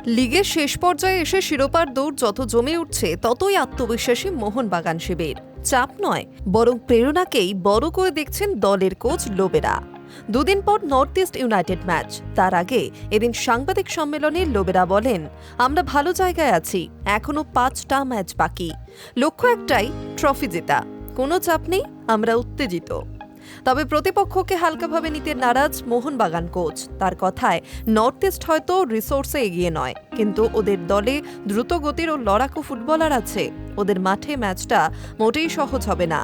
লিগের শেষ পর্যায়ে এসে শিরোপার দৌড় যত জমে উঠছে ততই আত্মবিশ্বাসী মোহনবাগান শিবির। চাপ নয়, বরং প্রেরণাকেই বড় করে দেখছেন দলের কোচ লোবেরা। দুদিন পর নর্থ ইস্ট ইউনাইটেড ম্যাচ, তার আগে এদিন সাংবাদিক সম্মেলনে লোবেরা বলেন, আমরা ভালো জায়গায় আছি, এখনো 5টা ম্যাচ বাকি, লক্ষ্য একটাই, ট্রফি জেতা। কোনো চাপ নেই, আমরা উত্তেজিত। তবে প্রতিপক্ষকে হালকাভাবে নিতে নারাজ মোহনবাগান কোচ। তার কথায়, নর্থ ইস্ট হয়তো রিসোর্সে এগিয়ে নয়, কিন্তু ওদের দলে দ্রুত গতির ও লড়াকু ফুটবলার আছে। ওদের মাঠে ম্যাচটা মোটেই সহজ হবে না।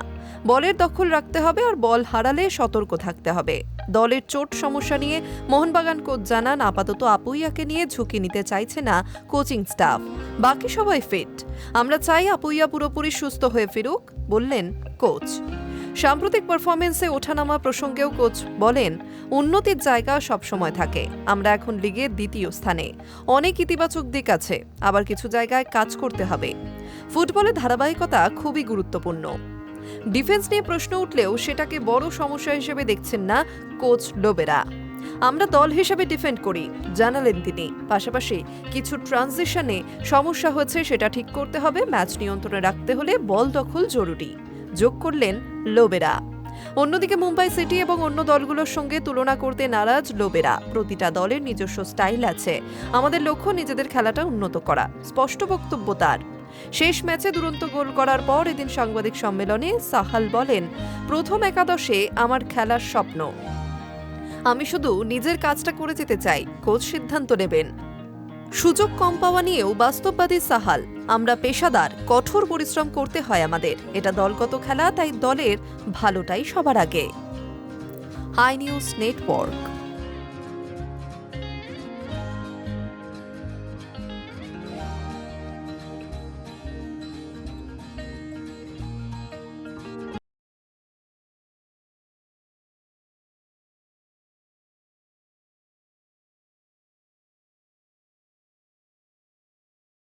বলের দখল রাখতে হবে আর বল হারালে সতর্ক থাকতে হবে। দলের চোট সমস্যা নিয়ে মোহনবাগান কোচ জানান, আপাতত আপুইয়াকে নিয়ে ঝুঁকি নিতে চাইছে না কোচিং স্টাফ, বাকি সবাই ফিট। আমরা চাই আপুইয়া পুরোপুরি সুস্থ হয়ে ফিরুক, বললেন কোচ। সাম্প্রতিক পারফরমেন্সে ওঠানামা প্রসঙ্গেও কোচ বলেন, উন্নতির জায়গা সবসময় থাকে। আমরা এখন লিগে 2য় স্থানে, অনেক ইতিবাচক দিক আছে, আবার কিছু জায়গায় কাজ করতে হবে। ফুটবলে ধারাবাহিকতা খুবই গুরুত্বপূর্ণ। ডিফেন্স নিয়ে প্রশ্ন উঠলেও সেটাকে বড় সমস্যা হিসেবে দেখছেন না কোচ লোবেরা। আমরা দল হিসেবে ডিফেন্ড করি, জানালেন তিনি। পাশাপাশি কিছু ট্রানজিশনে সমস্যা হয়েছে, সেটা ঠিক করতে হবে। ম্যাচ নিয়ন্ত্রণে রাখতে হলে বল দখল জরুরি, যোগ করলেন লোবেরা। অন্যদিকে মুম্বাই সিটি এবং অন্য দলগুলোর সঙ্গে তুলনা করতে নারাজ লোবেরা। প্রতিটা দলের নিজস্ব স্টাইল আছে, আমাদের লক্ষ্য নিজেদের খেলাটা উন্নত করা, স্পষ্ট বক্তব্য তার। শেষ ম্যাচে দুরন্ত গোল করার পর এদিন সাংবাদিক সম্মেলনে সাহাল বলেন, প্রথম একাদশে আমার খেলার স্বপ্ন, আমি শুধু নিজের কাজটা করে যেতে চাই, কোচ সিদ্ধান্ত নেবেন। সুযোগ কম পাওয়া নিয়েও বাস্তববাদী সাহাল, আমরা পেশাদার, কঠোর পরিশ্রম করতে হয় আমাদের, এটা দলগত খেলা, তাই দলের ভালোটাই সবার আগে। Hi news network.